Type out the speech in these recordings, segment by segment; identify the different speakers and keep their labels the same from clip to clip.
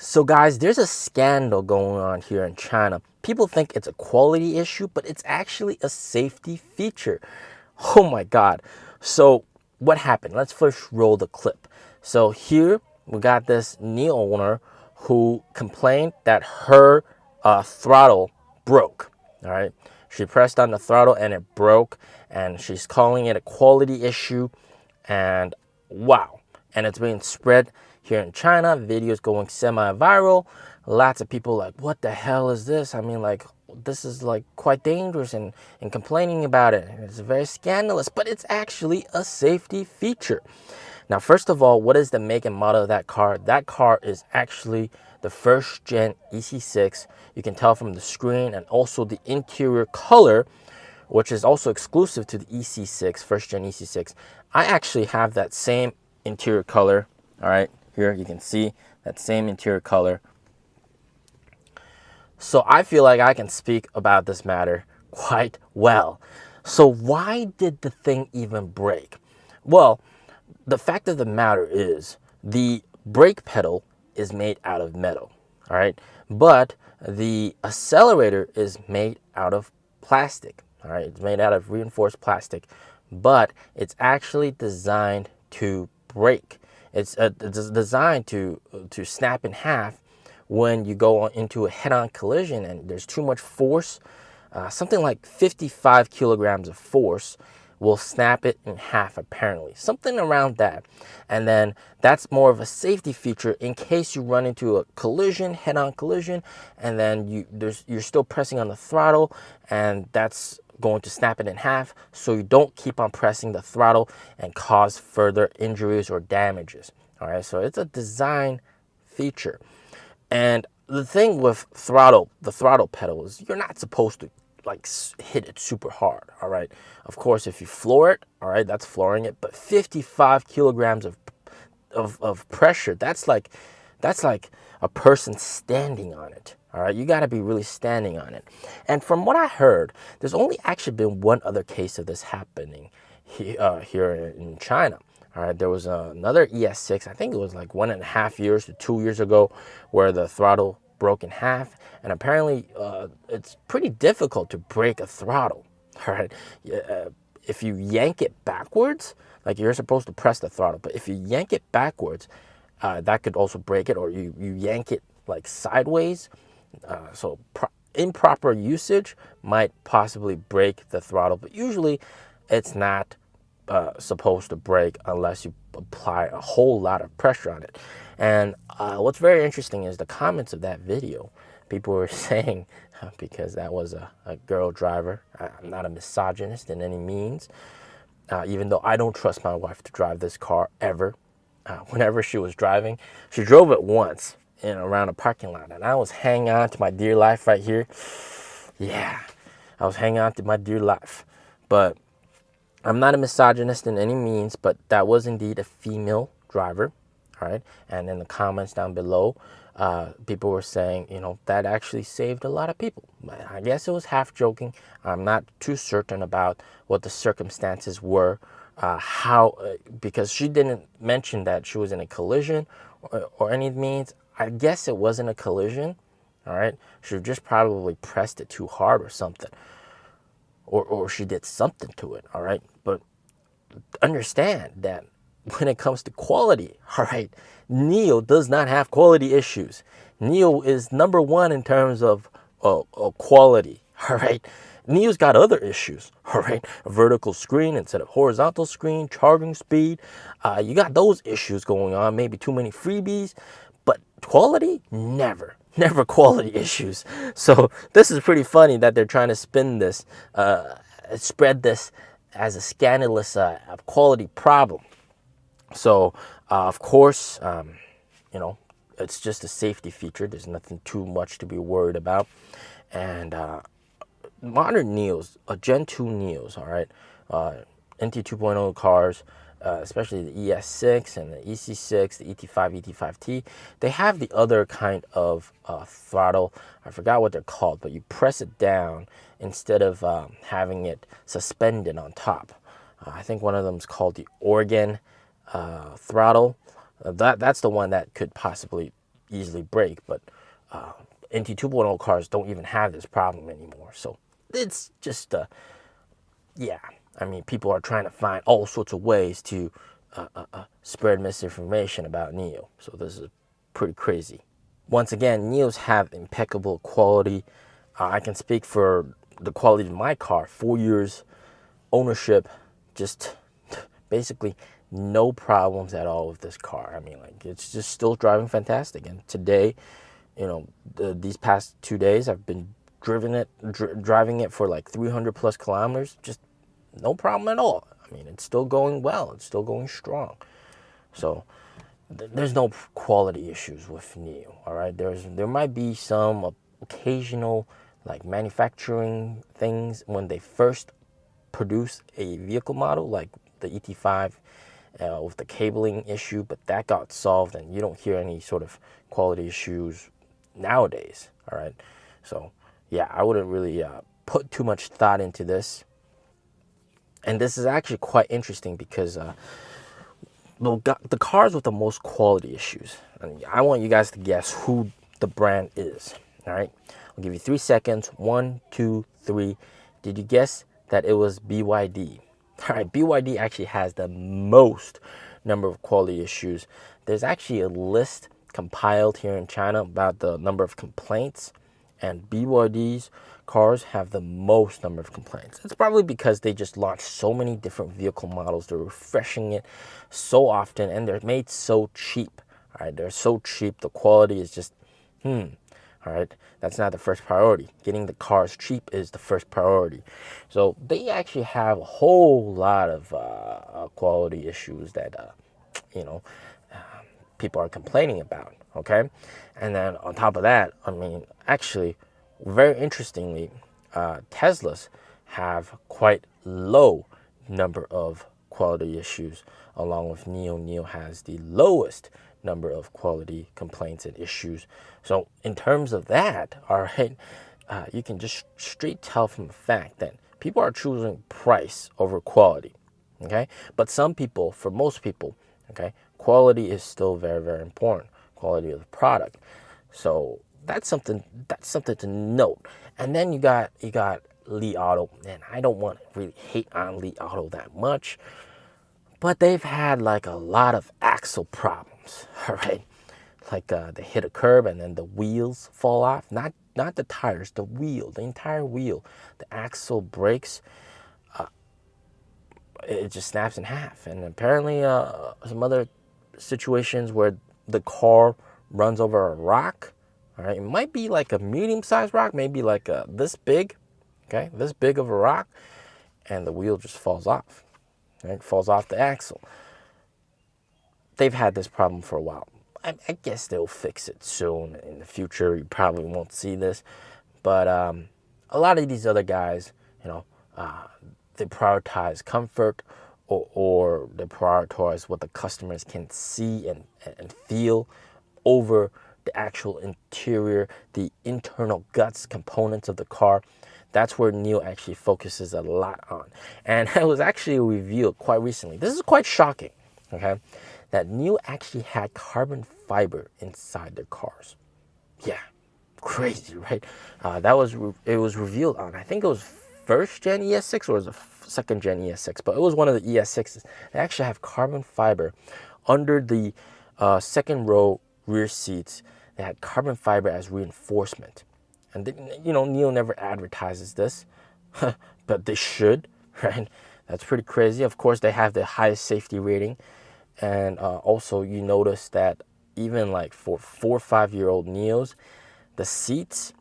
Speaker 1: So guys, there's a scandal going on here in China. People think it's a quality issue, but it's actually a safety feature. Oh my God. So what happened? Let's first roll the clip. So here we got this NIO owner who complained that her throttle broke. All right. She pressed on the throttle and it broke, and she's calling it a quality issue. And wow. And it's being spread here in China. Videos going semi-viral. Lots of people like, what the hell is this? I mean, like, this is like quite dangerous, and complaining about it. It's very scandalous, but it's actually a safety feature. Now, first of all, what is the make and model of that car? That car is actually the first gen EC6. You can tell from the screen and also the interior color, which is also exclusive to the EC6, first gen EC6. I actually have that same interior color. All right, here you can see that same interior color. So I feel like I can speak about this matter quite well. So why did the thing even break? Well, the fact of the matter is the brake pedal is made out of metal, all right? But the accelerator is made out of plastic, all right? It's made out of reinforced plastic, but it's actually designed to break. It's designed to snap in half when you go into a head-on collision and there's too much force. Something like 55 kilograms of force will snap it in half, apparently, something around that. And then that's more of a safety feature in case you run into a collision, head-on collision, and then you're still pressing on the throttle, and that's going to snap it in half, so you don't keep on pressing the throttle and cause further injuries or damages. All right, so it's a design feature. And the thing with the throttle pedal is you're not supposed to like hit it super hard. All right, of course, if you floor it, all right, that's flooring it. But 55 kilograms of pressure, that's like a person standing on it. All right, you got to be really standing on it. And from what I heard, there's only actually been one other case of this happening here in China. All right, there was another ES6, I think it was like 1.5 years to 2 years ago, where the throttle broke in half. And apparently it's pretty difficult to break a throttle. All right, if you yank it backwards, like you're supposed to press the throttle, but if you yank it backwards, that could also break it. Or you yank it like sideways. So improper usage might possibly break the throttle, but usually it's not supposed to break unless you apply a whole lot of pressure on it. And what's very interesting is the comments of that video. People were saying, because that was a girl driver, I'm not a misogynist in any means, even though I don't trust my wife to drive this car ever. Whenever she was driving, she drove it once around a parking lot, and I was hanging on to my dear life right here. Yeah, I was hanging on to my dear life. But I'm not a misogynist in any means, but that was indeed a female driver, all right? And in the comments down below, people were saying, you know, that actually saved a lot of people. I guess it was half joking. I'm not too certain about what the circumstances were, because she didn't mention that she was in a collision or any means. I guess it wasn't a collision, all right? She just probably pressed it too hard or something. Or she did something to it, all right? But understand that when it comes to quality, all right, NIO does not have quality issues. NIO is number one in terms of quality, all right? NIO's got other issues, all right? A vertical screen instead of horizontal screen, charging speed. You got those issues going on, maybe too many freebies, but quality, never quality issues. So this is pretty funny that they're trying to spin this, spread this as a scandalous quality problem. So of course, you know, it's just a safety feature. There's nothing too much to be worried about. And modern NIOs, Gen 2 NIOs, all right, NT 2.0 cars, especially the ES6 and the EC6, the ET5, ET5T, they have the other kind of throttle. I forgot what they're called, but you press it down instead of having it suspended on top. I think one of them is called the organ throttle. That's the one that could possibly easily break, but NT 2.0 cars don't even have this problem anymore. So it's just, yeah, I mean, people are trying to find all sorts of ways to spread misinformation about NIO. So this is pretty crazy. Once again, NIOs have impeccable quality. I can speak for the quality of my car. 4 years ownership, just basically no problems at all with this car. I mean, like, it's just still driving fantastic. And today, you know, these past 2 days, I've been driving it for like 300 plus kilometers. Just no problem at all. I mean, it's still going well. It's still going strong. So there's no quality issues with NIO. All right, there might be some occasional like manufacturing things when they first produce a vehicle model, like the ET5 with the cabling issue, but that got solved, and you don't hear any sort of quality issues nowadays. All right, so yeah, I wouldn't really put too much thought into this. And this is actually quite interesting because the cars with the most quality issues, and I want you guys to guess who the brand is. All right, I'll give you 3 seconds. 1, 2, 3. Did you guess that it was BYD? All right, BYD actually has the most number of quality issues. There's actually a list compiled here in China about the number of complaints, and BYD's cars have the most number of complaints. It's probably because they just launched so many different vehicle models. They're refreshing it so often, and they're made so cheap. All right, they're so cheap. The quality is just, all right, that's not the first priority. Getting the cars cheap is the first priority. So they actually have a whole lot of quality issues that, you know, people are complaining about, okay? And then on top of that, I mean, actually, very interestingly, Teslas have quite low number of quality issues along with NIO. NIO has the lowest number of quality complaints and issues. So in terms of that, all right, you can just straight tell from the fact that people are choosing price over quality, okay? But some people, for most people, okay, quality is still very, very important. Quality of the product. So that's something to note. And then you got Li Auto, and I don't want to really hate on Li Auto that much, but they've had like a lot of axle problems. All right, like they hit a curb and then the wheels fall off. Not the tires, the wheel, the entire wheel. The axle breaks. It just snaps in half. And apparently some other situations where the car runs over a rock. All right, it might be like a medium-sized rock, maybe like this big, okay, this big of a rock, and the wheel just falls off. Right, falls off the axle. They've had this problem for a while. I guess they'll fix it soon in the future. You probably won't see this, but a lot of these other guys, you know, they prioritize comfort or they prioritize what the customers can see and feel over the actual interior, the internal guts components of the car. That's where NIO actually focuses a lot on. And it was actually revealed quite recently. This is quite shocking, okay, that NIO actually had carbon fiber inside their cars. Yeah, crazy, right? It was revealed on, I think it was first gen ES6 or was it second gen ES6, but it was one of the ES6s. They actually have carbon fiber under the second row rear seats. They had carbon fiber as reinforcement. And you know, NIO never advertises this, but they should, right? That's pretty crazy. Of course, they have the highest safety rating. And also you notice that even like for 4 or 5 year old NIOs, the seats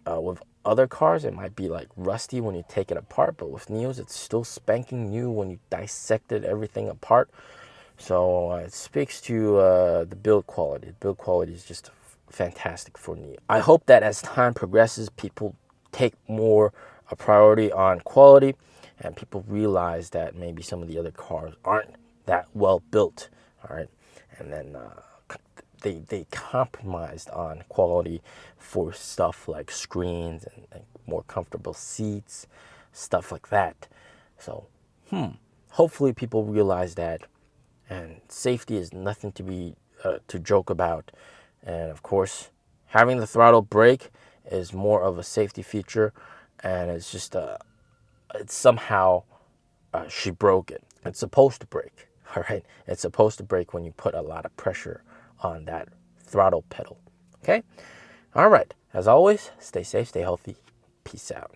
Speaker 1: with other cars, it might be like rusty when you take it apart, but with NIOs, it's still spanking new when you dissected everything apart. So it speaks to the build quality. The build quality is just fantastic for NIO. I hope that as time progresses, people take more a priority on quality, and people realize that maybe some of the other cars aren't that well built. All right, and then they compromised on quality for stuff like screens and more comfortable seats, stuff like that. So hopefully people realize that, and safety is nothing to be to joke about. And of course, having the throttle brake is more of a safety feature, and it's just it's somehow she broke it. It's supposed to break, all right? It's supposed to break when you put a lot of pressure on that throttle pedal, okay? All right, as always, stay safe, stay healthy. Peace out.